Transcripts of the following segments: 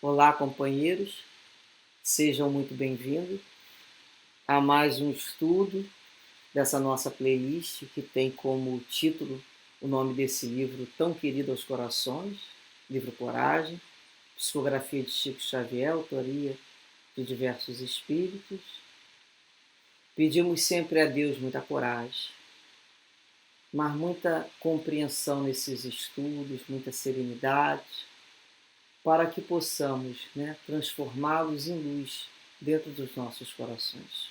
Olá, companheiros, sejam muito bem-vindos a mais um estudo dessa nossa playlist que tem como título o nome desse livro tão querido aos corações, livro Coragem, psicografia de Chico Xavier, autoria de diversos espíritos. Pedimos sempre a Deus muita coragem, mas muita compreensão nesses estudos, muita serenidade, para que possamos transformá-los em luz dentro dos nossos corações.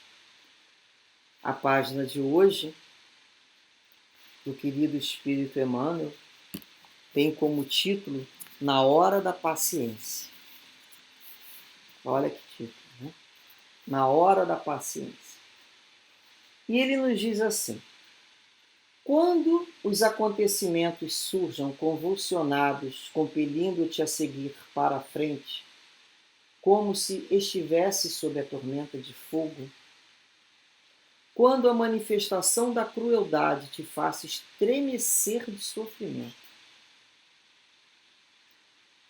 A página de hoje, do querido Espírito Emmanuel, tem como título Na Hora da Paciência. Olha que título, né? Na Hora da Paciência. E ele nos diz assim: quando os acontecimentos surjam convulsionados, compelindo-te a seguir para a frente, como se estivesse sob a tormenta de fogo, quando a manifestação da crueldade te faça estremecer de sofrimento,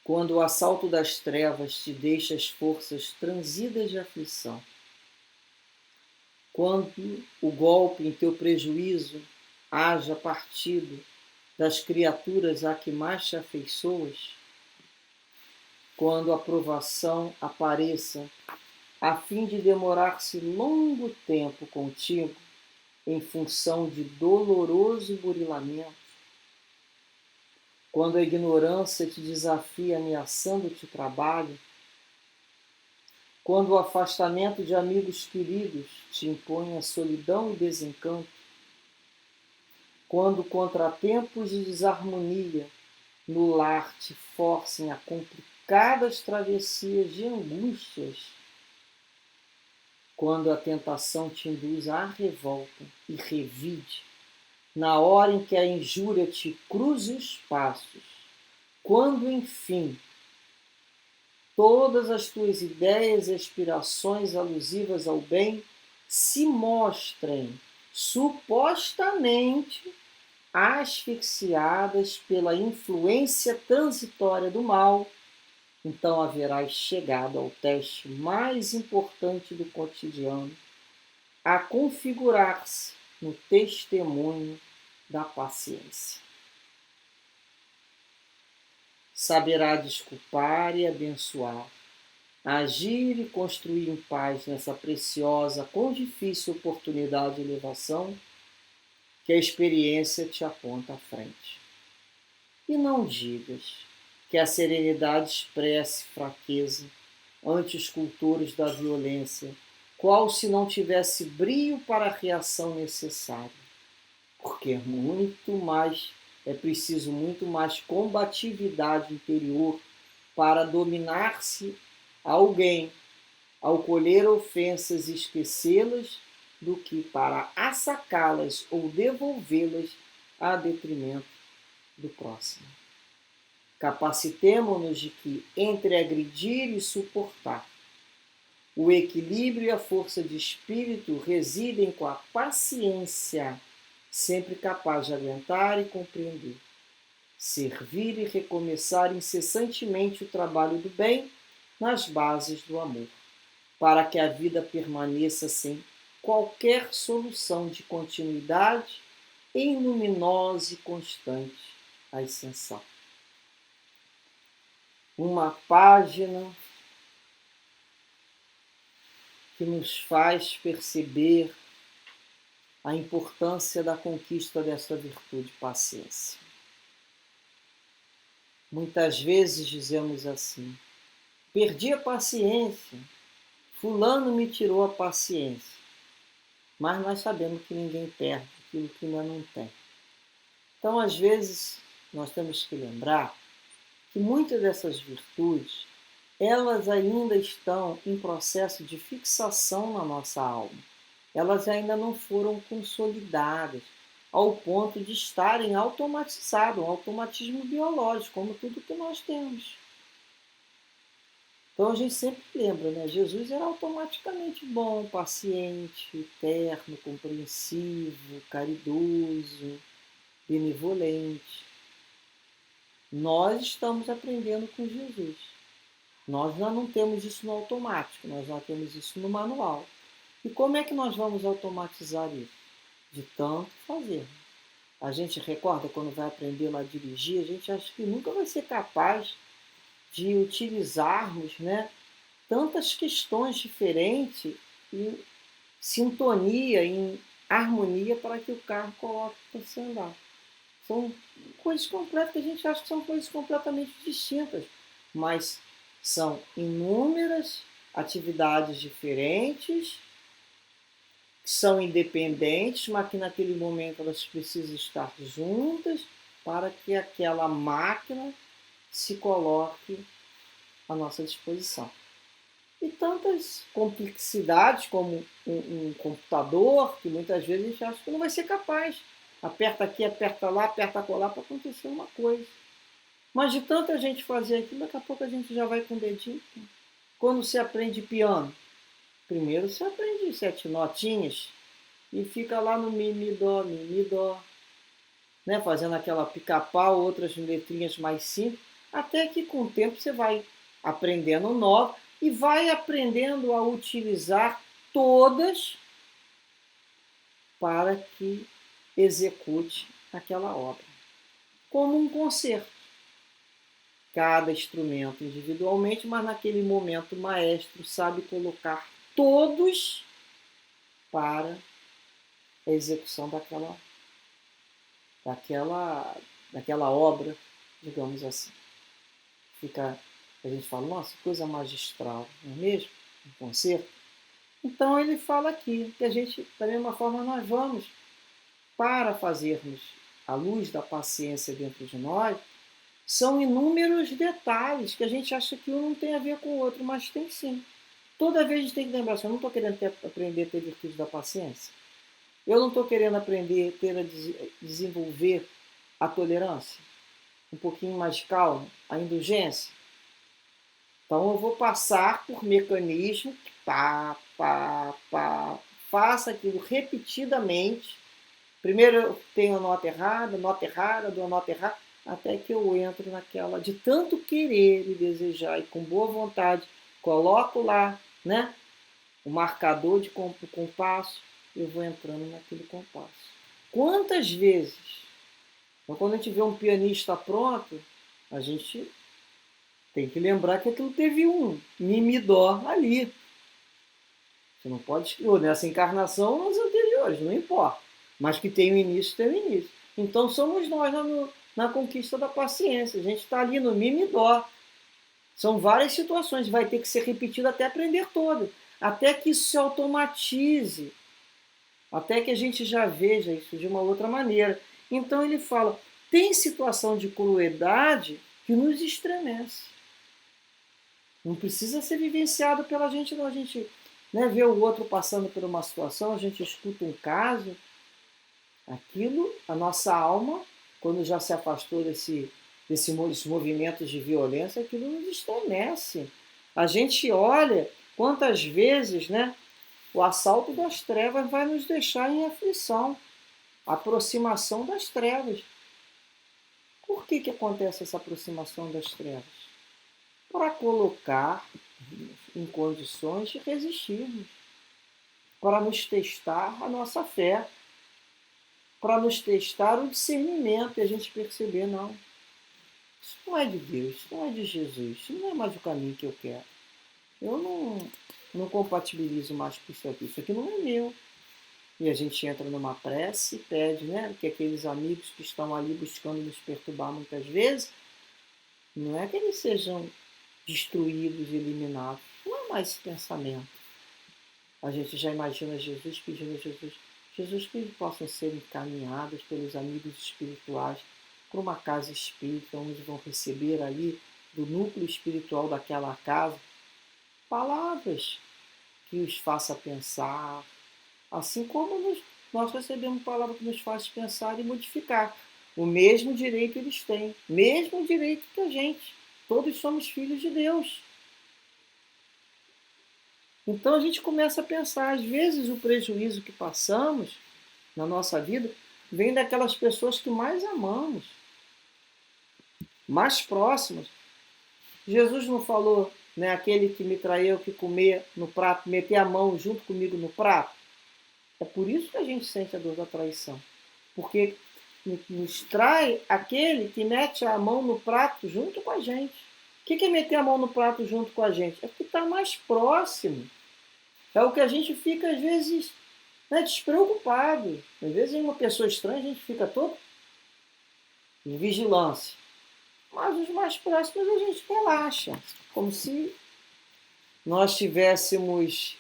quando o assalto das trevas te deixa as forças transidas de aflição, quando o golpe em teu prejuízo haja partido das criaturas a que mais te afeiçoas, quando a provação apareça a fim de demorar-se longo tempo contigo em função de doloroso burilamento, quando a ignorância te desafia ameaçando-te o trabalho, quando o afastamento de amigos queridos te impõe a solidão e desencanto, quando contratempos de desarmonia no lar te forcem a complicadas travessias de angústias, quando a tentação te induz à revolta e revide, na hora em que a injúria te cruze os passos, quando, enfim, todas as tuas ideias e aspirações alusivas ao bem se mostrem supostamente asfixiadas pela influência transitória do mal, então haverás chegado ao teste mais importante do cotidiano, a configurar-se no testemunho da paciência. Saberá desculpar e abençoar, agir e construir em paz nessa preciosa, quão difícil oportunidade de elevação que a experiência te aponta à frente. E não digas que a serenidade expresse fraqueza ante os cultores da violência, qual se não tivesse brio para a reação necessária, porque é preciso muito mais combatividade interior para dominar-se alguém ao colher ofensas e esquecê-las do que para assacá-las ou devolvê-las a detrimento do próximo. Capacitemo-nos de que, entre agredir e suportar, o equilíbrio e a força de espírito residem com a paciência, sempre capaz de aguentar e compreender, servir e recomeçar incessantemente o trabalho do bem nas bases do amor, para que a vida permaneça sem qualquer solução de continuidade em luminosa e constante ascensão. Uma página que nos faz perceber a importância da conquista dessa virtude, paciência. Muitas vezes dizemos assim: perdi a paciência, fulano me tirou a paciência. Mas nós sabemos que ninguém perde aquilo que ainda não tem. Então, às vezes, nós temos que lembrar que muitas dessas virtudes, elas ainda estão em processo de fixação na nossa alma. Elas ainda não foram consolidadas ao ponto de estarem automatizadas, um automatismo biológico, como tudo que nós temos. Então a gente sempre lembra, né? Jesus era automaticamente bom, paciente, terno, compreensivo, caridoso, benevolente. Nós estamos aprendendo com Jesus. Nós já não temos isso no automático, nós já temos isso no manual. E como é que nós vamos automatizar isso? De tanto fazer. A gente recorda quando vai aprender lá a dirigir, a gente acha que nunca vai ser capaz de utilizarmos, né, tantas questões diferentes em sintonia, em harmonia para que o carro coloque para se andar. São coisas completas que a gente acha que são coisas completamente distintas, mas são inúmeras atividades diferentes, que são independentes, mas que naquele momento elas precisam estar juntas para que aquela máquina se coloque à nossa disposição. E tantas complexidades como um computador, que muitas vezes a gente acha que não vai ser capaz. Aperta aqui, aperta lá, aperta colar para acontecer uma coisa. Mas de tanta gente fazer aquilo, daqui a pouco a gente já vai com o dedinho. Quando você aprende piano, primeiro você aprende 7 notinhas e fica lá no mi, dó, né? Fazendo aquela pica-pau, outras letrinhas mais simples, até que com o tempo você vai aprendendo nova e vai aprendendo a utilizar todas para que execute aquela obra. Como um concerto. Cada instrumento individualmente, mas naquele momento o maestro sabe colocar todos para a execução daquela obra, digamos assim. A gente fala, nossa, coisa magistral, não é mesmo? Um concerto. Então ele fala aqui que a gente, da mesma forma, nós vamos, para fazermos a luz da paciência dentro de nós, são inúmeros detalhes que a gente acha que um não tem a ver com o outro, mas tem sim. Toda vez a gente tem que lembrar, eu não estou querendo aprender a ter virtude da paciência. Eu não estou querendo aprender a desenvolver a tolerância, um pouquinho mais de calma, a indulgência. Então eu vou passar por mecanismo que faça aquilo repetidamente. Primeiro eu tenho a nota errada, dou a nota errada, até que eu entro naquela de tanto querer e desejar e com boa vontade, coloco lá, né, o marcador de compasso, eu vou entrando naquele compasso. Quantas vezes, quando a gente vê um pianista pronto, a gente tem que lembrar que aquilo teve um mi-dó ali. Você não pode escrever nessa encarnação ou nas anteriores, não importa. Mas que tem um início, tem um início. Então somos nós na conquista da paciência. A gente está ali no mi-dó. São várias situações, vai ter que ser repetido até aprender todo. Até que isso se automatize. Até que a gente já veja isso de uma outra maneira. Então ele fala, tem situação de crueldade que nos estremece. Não precisa ser vivenciado pela gente, não. A gente, né, vê o outro passando por uma situação, a gente escuta um caso, aquilo, a nossa alma, quando já se afastou desses movimentos de violência, aquilo nos estremece. A gente olha quantas vezes, né, o assalto das trevas vai nos deixar em aflição, a aproximação das trevas. Por que acontece essa aproximação das trevas? Para colocar em condições de resistirmos, para nos testar a nossa fé, para nos testar o discernimento e a gente perceber, não, isso não é de Deus, isso não é de Jesus, isso não é mais o caminho que eu quero. Eu não compatibilizo mais com isso aqui não é meu. E a gente entra numa prece e pede, né, que aqueles amigos que estão ali buscando nos perturbar muitas vezes, não é que eles sejam destruídos e eliminados. Não é mais esse pensamento. A gente já imagina Jesus pedindo a Jesus que eles possam ser encaminhados pelos amigos espirituais para uma casa espírita, onde vão receber ali do núcleo espiritual daquela casa palavras que os faça pensar, assim como nós recebemos palavras que nos faz pensar e modificar. O mesmo direito eles têm, mesmo direito que a gente. Todos somos filhos de Deus. Então a gente começa a pensar, às vezes o prejuízo que passamos na nossa vida vem daquelas pessoas que mais amamos, mais próximas. Jesus não falou né? Aquele que me traiu, que comer no prato, meter a mão junto comigo no prato. É por isso que a gente sente a dor da traição. Porque nos trai aquele que mete a mão no prato junto com a gente. O que é meter a mão no prato junto com a gente? É que está mais próximo. É o que a gente fica, às vezes, né, despreocupado. Às vezes, em uma pessoa estranha, a gente fica todo em vigilância. Mas os mais próximos a gente relaxa. Como se nós estivéssemos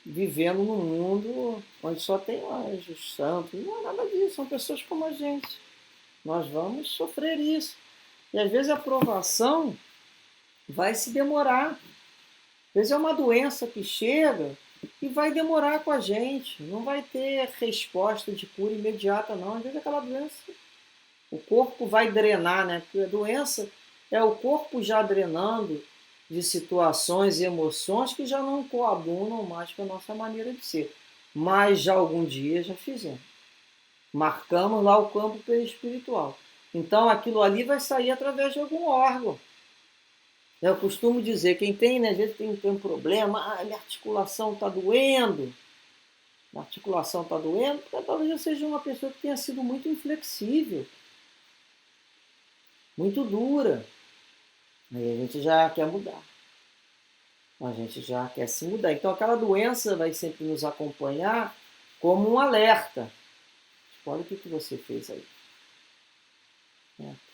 vivendo num mundo onde só tem anjos, santos. Não é nada disso, são pessoas como a gente. Nós vamos sofrer isso. E às vezes a aprovação vai se demorar. Às vezes é uma doença que chega e vai demorar com a gente. Não vai ter resposta de cura imediata, não. Às vezes aquela doença, o corpo vai drenar, né? Porque a doença é o corpo já drenando de situações e emoções que já não coadunam mais com a nossa maneira de ser. Mas já algum dia já fizemos. Marcamos lá o campo perispiritual. Então aquilo ali vai sair através de algum órgão. Eu costumo dizer, quem tem, né, às vezes tem um problema, minha articulação está doendo. A articulação está doendo, porque talvez eu seja uma pessoa que tenha sido muito inflexível, muito dura. Aí a gente já quer mudar. A gente já quer se mudar. Então aquela doença vai sempre nos acompanhar como um alerta. Olha o que você fez aí.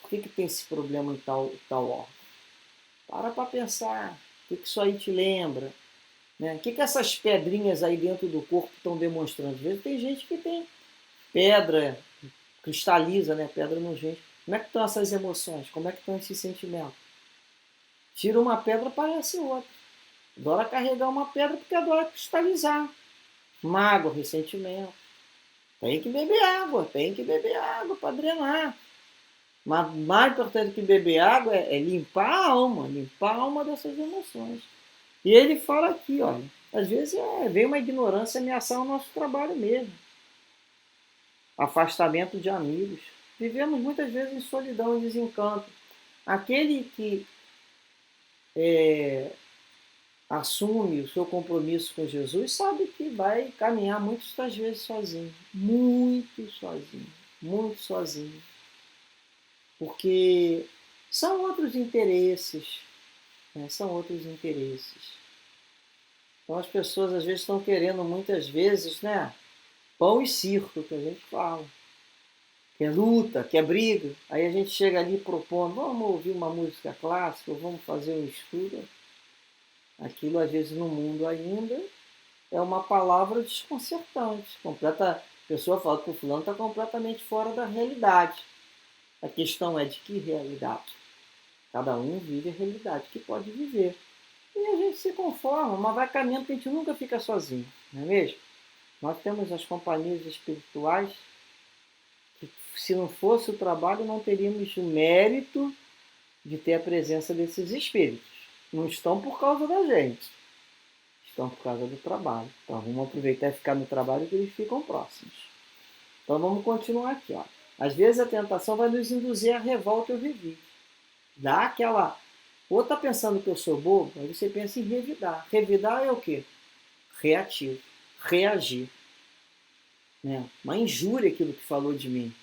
Por que tem esse problema em tal órgão? Para pensar. O que isso aí te lembra? O que essas pedrinhas aí dentro do corpo estão demonstrando? Às vezes tem gente que tem pedra, cristaliza, né? Pedra no gente. Como é que estão essas emoções? Como é que estão esses sentimentos? Tira uma pedra, aparece outra. Adora carregar uma pedra porque adora cristalizar. Mágoa, ressentimento. Tem que beber água para drenar. Mas mais importante que beber água é limpar a alma dessas emoções. E ele fala aqui, olha, às vezes vem uma ignorância ameaçar o nosso trabalho mesmo. Afastamento de amigos. Vivemos muitas vezes em solidão e desencanto. Aquele que assume o seu compromisso com Jesus sabe que vai caminhar muitas vezes sozinho. Muito sozinho. Porque são outros interesses. São outros interesses. Então as pessoas às vezes estão querendo muitas vezes, né, pão e circo, que a gente fala. Que é luta, que é briga. Aí a gente chega ali propondo, vamos ouvir uma música clássica, vamos fazer um estudo. Aquilo às vezes no mundo ainda é uma palavra desconcertante. A pessoa fala que o fulano está completamente fora da realidade. A questão é de que realidade? Cada um vive a realidade que pode viver. E a gente se conforma, mas vai caminhando porque a gente nunca fica sozinho, não é mesmo? Nós temos as companhias espirituais que, se não fosse o trabalho, não teríamos o mérito de ter a presença desses espíritos. Não estão por causa da gente, estão por causa do trabalho. Então vamos aproveitar e ficar no trabalho que eles ficam próximos. Então vamos continuar aqui. Ó. Às vezes a tentação vai nos induzir à revolta e ao revive. Dá aquela... Ou está pensando que eu sou bobo, aí você pensa em revidar. Revidar é o quê? Reativo. Reagir. Uma injúria aquilo que falou de mim.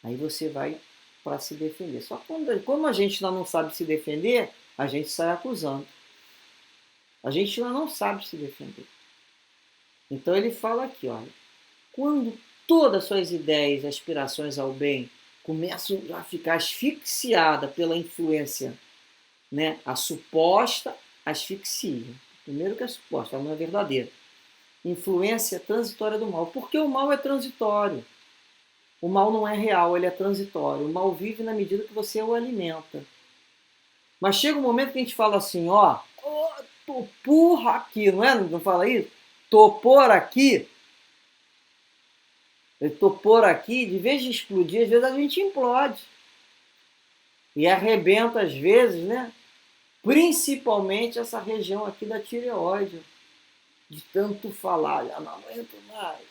Aí você vai para se defender. Só que como a gente ainda não sabe se defender, a gente sai acusando. A gente ainda não sabe se defender. Então ele fala aqui, olha, quando todas as suas ideias, aspirações ao bem começam a ficar asfixiadas pela influência, a suposta asfixia. Primeiro que é suposta, ela não é verdadeira. Influência transitória do mal. Porque o mal é transitório. O mal não é real, ele é transitório. O mal vive na medida que você o alimenta. Mas chega um momento que a gente fala assim, tô por aqui, não é? Não fala isso? Tô por aqui. Eu tô por aqui, de vez de explodir, às vezes a gente implode. E arrebenta às vezes, principalmente essa região aqui da tireoide. De tanto falar, já não aguento mais.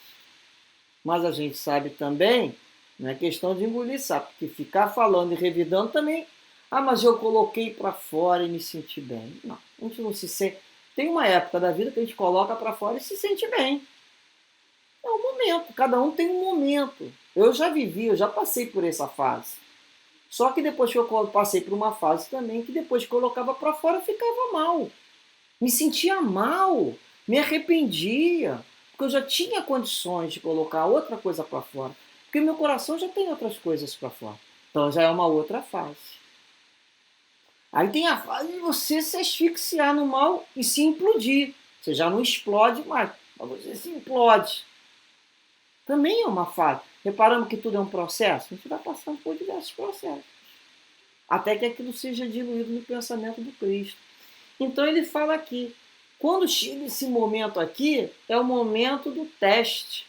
Mas a gente sabe também, não é questão de engolir sapo, porque ficar falando e revidando também Ah, mas eu coloquei para fora e me senti bem. Não, a gente não se sente. Tem uma época da vida que a gente coloca para fora e se sente bem. É um momento, cada um tem um momento. Eu já vivi, eu já passei por essa fase. Só que depois que eu passei por uma fase também, que depois que colocava para fora eu ficava mal. Me sentia mal, me arrependia, porque eu já tinha condições de colocar outra coisa para fora. Porque meu coração já tem outras coisas para fora. Então já é uma outra fase. Aí tem a fase de você se asfixiar no mal e se implodir. Você já não explode mais, mas você se implode. Também é uma fase. Reparando que tudo é um processo, a gente vai passando por diversos processos. Até que aquilo seja diluído no pensamento do Cristo. Então ele fala aqui, quando chega esse momento aqui, é o momento do teste.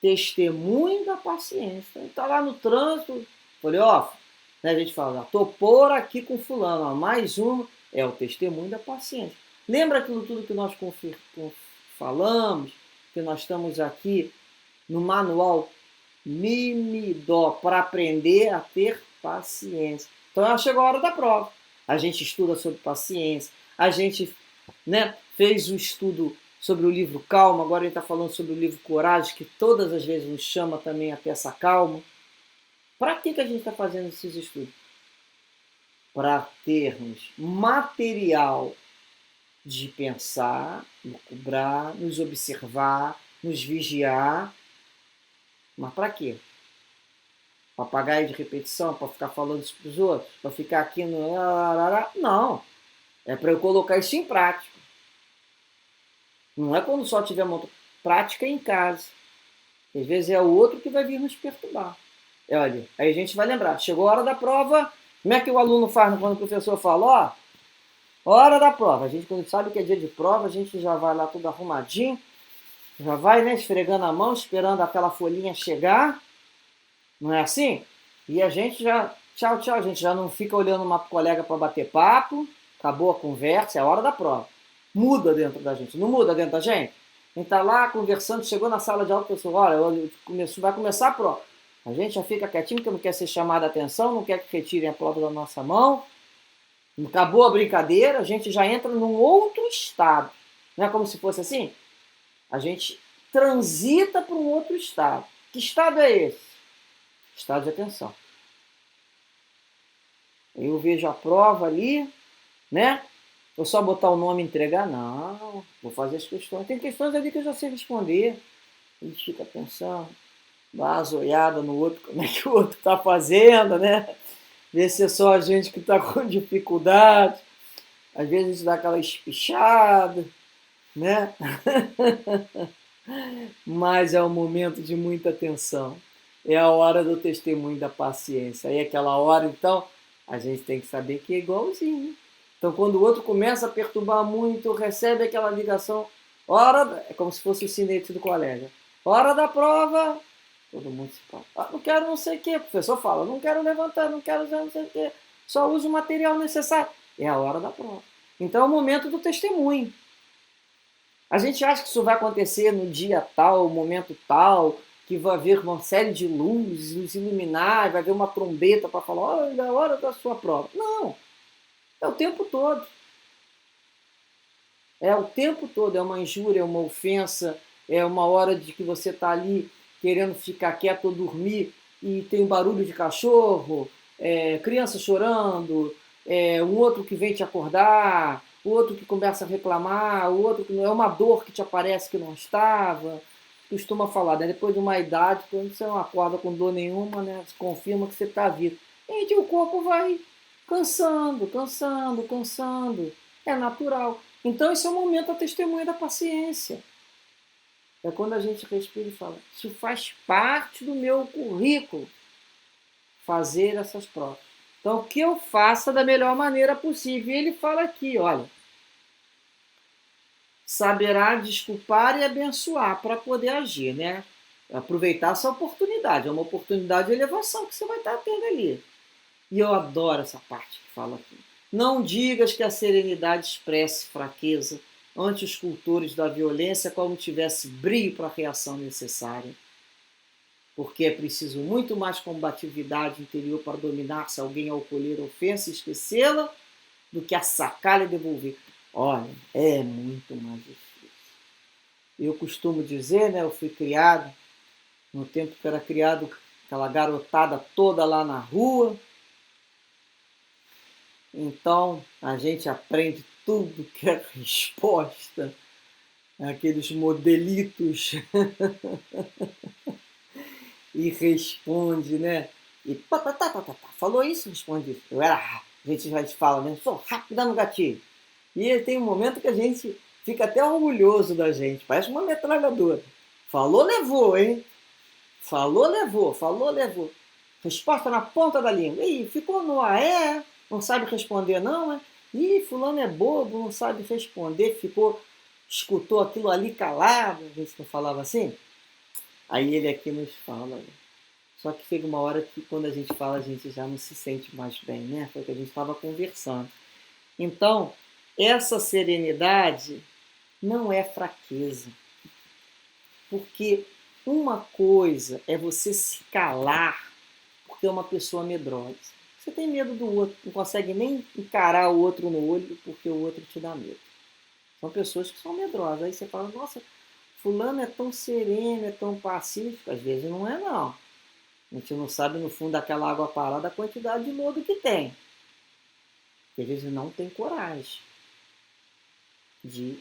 Testemunho da paciência. Ele está lá no trânsito, falei, ó, né, a gente fala, tô por aqui com fulano, ó, mais um, é o testemunho da paciência. Lembra aquilo tudo que nós falamos, que nós estamos aqui no manual Mimidó, para aprender a ter paciência. Então já chegou a hora da prova. A gente estuda sobre paciência, a gente, né, fez o estudo sobre o livro Calma, agora ele está falando sobre o livro Coragem, que todas as vezes nos chama também a ter essa calma. Para que a gente está fazendo esses estudos? Para termos material de pensar, lucubrar, nos observar, nos vigiar. Mas para quê? Papagaio de repetição, para ficar falando isso para os outros? Para ficar aqui no... Não. É para eu colocar isso em prática. Não é quando só tiver uma prática em casa. Às vezes é o outro que vai vir nos perturbar. Olha, aí a gente vai lembrar. Chegou a hora da prova. Como é que o aluno faz quando o professor fala, ó, hora da prova. A gente, quando sabe que é dia de prova, a gente já vai lá tudo arrumadinho. Já vai, né, esfregando a mão, esperando aquela folhinha chegar. Não é assim? E a gente já, tchau, tchau, a gente já não fica olhando uma colega para bater papo, acabou a conversa, é a hora da prova. Muda dentro da gente, não muda dentro da gente? A gente está lá conversando, chegou na sala de aula, o professor, olha, vai começar a prova. A gente já fica quietinho, porque não quer ser chamado a atenção, não quer que retirem a prova da nossa mão. Acabou a brincadeira, a gente já entra num outro estado. Não é como se fosse assim? A gente transita para um outro estado. Que estado é esse? Estado de atenção. Eu vejo a prova ali, né? Vou só botar o nome e entregar? Não, vou fazer as questões. Tem questões ali que eu já sei responder. A gente fica pensando, dá uma zoiada no outro, como é que o outro está fazendo, né? Ver se é só a gente que está com dificuldade. Às vezes a gente dá aquela espichada, né? Mas é um momento de muita atenção. É a hora do testemunho da paciência. Aí aquela hora, então, a gente tem que saber que é igualzinho. Então, quando o outro começa a perturbar muito, recebe aquela ligação, é como se fosse o sinete do colega. Hora da prova, todo mundo se fala. Ah, não quero não sei o quê. O professor fala, não quero levantar, não quero não sei o quê. Só uso o material necessário. É a hora da prova. Então, é o momento do testemunho. A gente acha que isso vai acontecer no dia tal, momento tal, que vai haver uma série de luzes, nos iluminar, vai haver uma trombeta para falar, olha, é a hora da sua prova. Não, é o tempo todo. É o tempo todo, é uma injúria, é uma ofensa, é uma hora de que você está ali querendo ficar quieto ou dormir e tem um barulho de cachorro, criança chorando, um outro que vem te acordar, o outro que começa a reclamar, o outro que não é uma dor que te aparece que não estava. Costuma falar, né? Depois de uma idade, quando você não acorda com dor nenhuma, né? Você confirma que você está vivo. E o corpo vai cansando, cansando, cansando. É natural. Então, esse é o momento da testemunha da paciência. É quando a gente respira e fala, isso faz parte do meu currículo, fazer essas provas. Então, que eu faça da melhor maneira possível. E ele fala aqui, olha, saberá desculpar e abençoar para poder agir, né? Aproveitar essa oportunidade. É uma oportunidade de elevação que você vai estar tendo ali. E eu adoro essa parte que fala aqui. Não digas que a serenidade expresse fraqueza ante os cultores da violência como tivesse brio para a reação necessária. porque é preciso muito mais combatividade interior para dominar se alguém ao colher ofensa e esquecê-la, do que assacá-la e devolver. Olha, é muito mais difícil. Eu costumo dizer, né, eu fui criado, no tempo que era criado, aquela garotada toda lá na rua. Então, a gente aprende tudo que é resposta, aqueles modelitos, e responde, né? E pá, pá, pá, pá, pá, falou isso, responde isso. A gente já fala, né? Sou rápida no gatilho. E tem um momento que a gente fica até orgulhoso da gente, parece uma metralhadora. Falou, levou, hein? Falou, levou, falou, levou. Resposta na ponta da língua. Ih, ficou no ar, não sabe responder não, né? Ih, fulano é bobo, não sabe responder, escutou aquilo ali calado, a gente não falava assim? Aí ele aqui nos fala, né? Só que chega uma hora que quando a gente fala, a gente já não se sente mais bem, né? Foi o que a gente estava conversando. Então, essa serenidade não é fraqueza. Porque uma coisa é você se calar porque é uma pessoa medrosa. Você tem medo do outro, não consegue nem encarar o outro no olho porque o outro te dá medo. São pessoas que são medrosas. Aí você fala, nossa, fulano é tão sereno, é tão pacífico. Às vezes não é, não. A gente não sabe no fundo daquela água parada a quantidade de lodo que tem. Porque às vezes não tem coragem de,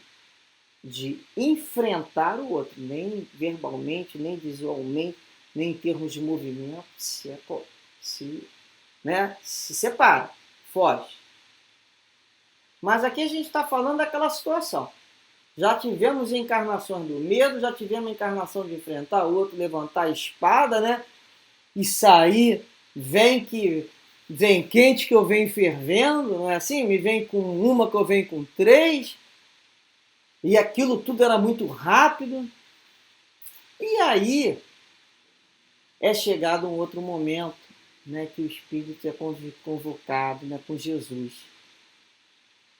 de enfrentar o outro, nem verbalmente, nem visualmente, nem em termos de movimento, se separa, foge. Mas aqui a gente está falando daquela situação. Já tivemos encarnações do medo, já tivemos a encarnação de enfrentar o outro, levantar a espada, né? E sair, vem quente que eu venho fervendo, não é assim? Me vem com uma que eu venho com três, e aquilo tudo era muito rápido. E aí é chegado um outro momento, né, que o Espírito é convocado, né, com Jesus.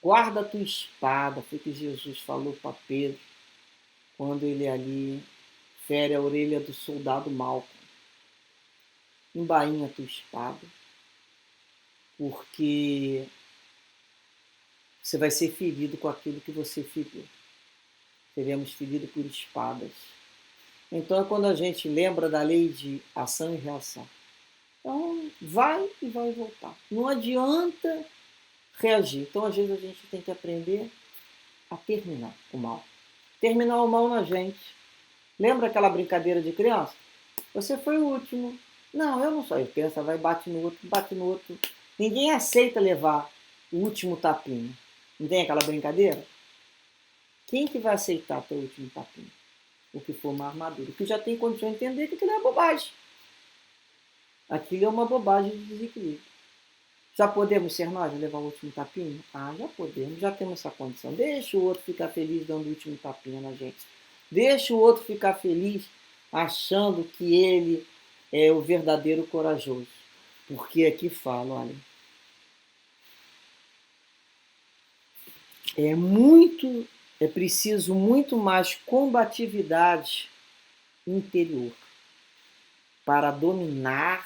Guarda a tua espada, foi o que Jesus falou para Pedro, quando ele ali fere a orelha do soldado Malco. Embainha a tua espada, porque você vai ser ferido com aquilo que você feriu. Seremos feridos por espadas. Então é quando a gente lembra da lei de ação e reação. Então vai e vai voltar. Não adianta reagir. Então às vezes a gente tem que aprender a terminar o mal. Terminar o mal na gente. Lembra aquela brincadeira de criança? Você foi o último. Não, eu não sou. Aí pensa, vai, bate no outro, bate no outro. Ninguém aceita levar o último tapinha. Não tem aquela brincadeira? Quem que vai aceitar teu último tapinha? O que for uma armadura. O que já tem condição de entender que aquilo é bobagem. Aquilo é uma bobagem de desequilíbrio. Já podemos ser nós a levar o último tapinha? Ah, já podemos, já temos essa condição. Deixa o outro ficar feliz dando o último tapinha na gente. Deixa o outro ficar feliz achando que ele é o verdadeiro corajoso. Porque aqui fala, olha, é preciso muito mais combatividade interior para dominar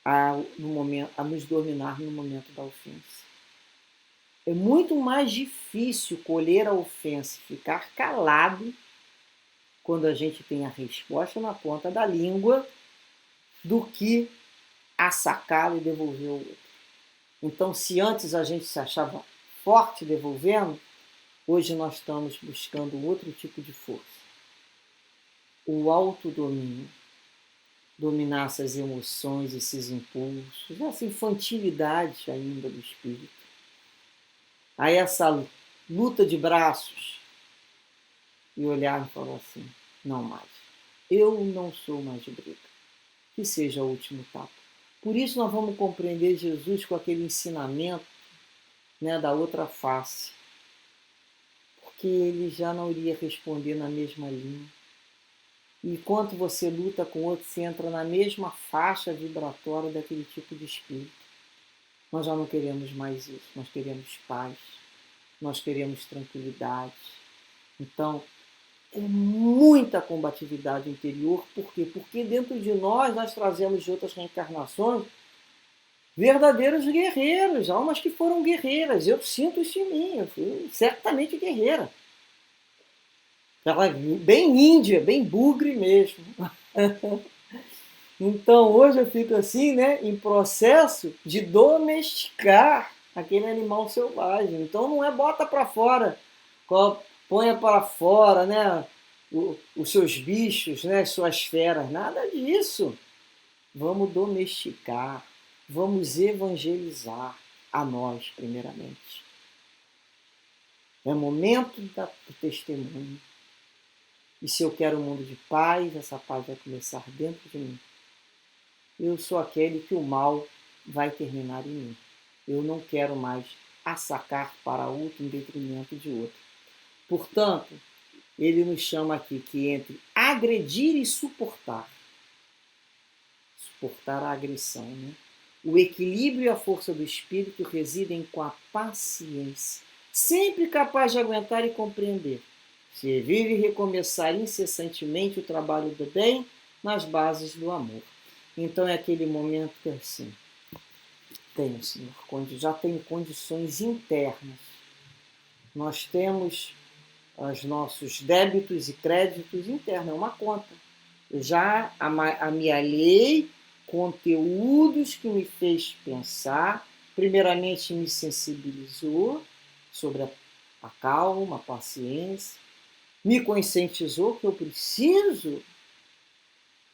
a nos dominar no momento da ofensa. É muito mais difícil colher a ofensa e ficar calado quando a gente tem a resposta na ponta da língua do que assacá-lo e devolver ao outro. Então, se antes a gente se achava forte devolvendo, hoje nós estamos buscando outro tipo de força. O autodomínio. Dominar essas emoções, esses impulsos, essa infantilidade ainda do espírito. Aí essa luta de braços e olhar e falar assim, não mais. Eu não sou mais de briga. Que seja o último tapa. Por isso nós vamos compreender Jesus com aquele ensinamento, né, da outra face. Porque ele já não iria responder na mesma linha. E enquanto você luta com outro, você entra na mesma faixa vibratória daquele tipo de espírito. Nós já não queremos mais isso. Nós queremos paz. Nós queremos tranquilidade. Então, é muita combatividade interior. Por quê? Porque dentro de nós trazemos de outras reencarnações verdadeiros guerreiros, almas que foram guerreiras. Eu sinto isso em mim, eu fui certamente guerreira. Ela é bem índia, bem bugre mesmo. Então hoje eu fico assim, né, em processo de domesticar aquele animal selvagem. Então não é bota para fora, ponha para fora, né, os seus bichos, né, suas feras, nada disso. Vamos domesticar, vamos evangelizar a nós, primeiramente. É momento do testemunho. E se eu quero um mundo de paz, essa paz vai começar dentro de mim. Eu sou aquele que o mal vai terminar em mim. Eu não quero mais assacar para outro em detrimento de outro. Portanto, ele nos chama aqui que entre agredir e suportar a agressão, né? O equilíbrio e a força do espírito residem com a paciência, sempre capaz de aguentar e compreender. Servir e recomeçar incessantemente o trabalho do bem nas bases do amor. Então é aquele momento que assim, Senhor, já tenho condições internas. Nós temos os nossos débitos e créditos internos, é uma conta. Eu já amealhei conteúdos que me fez pensar, primeiramente me sensibilizou sobre a calma, a paciência, me conscientizou que eu preciso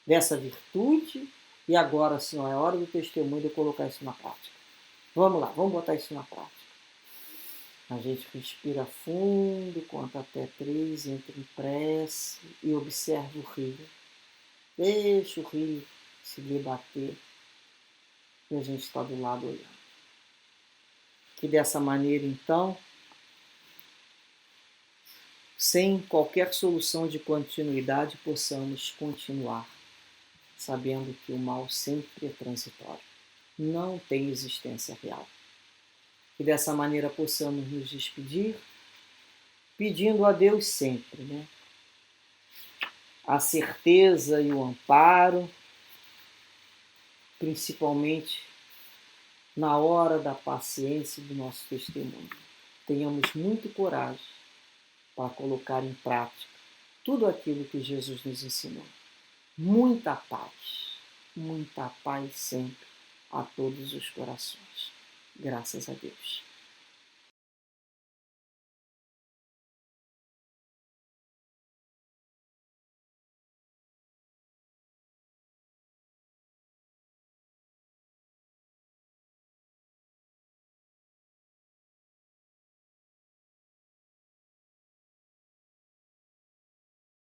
dessa virtude e agora, Senhor, é hora do testemunho de eu colocar isso na prática. Vamos lá, vamos botar isso na prática. A gente respira fundo, conta até 3, entra em prece e observa o rio. Deixa o rio se debater e a gente está do lado olhando. Que dessa maneira, então, sem qualquer solução de continuidade, possamos continuar, sabendo que o mal sempre é transitório, não tem existência real. Que dessa maneira possamos nos despedir, pedindo a Deus sempre, né? A certeza e o amparo, principalmente na hora da paciência do nosso testemunho. Tenhamos muito coragem para colocar em prática tudo aquilo que Jesus nos ensinou. Muita paz sempre a todos os corações. Graças a Deus.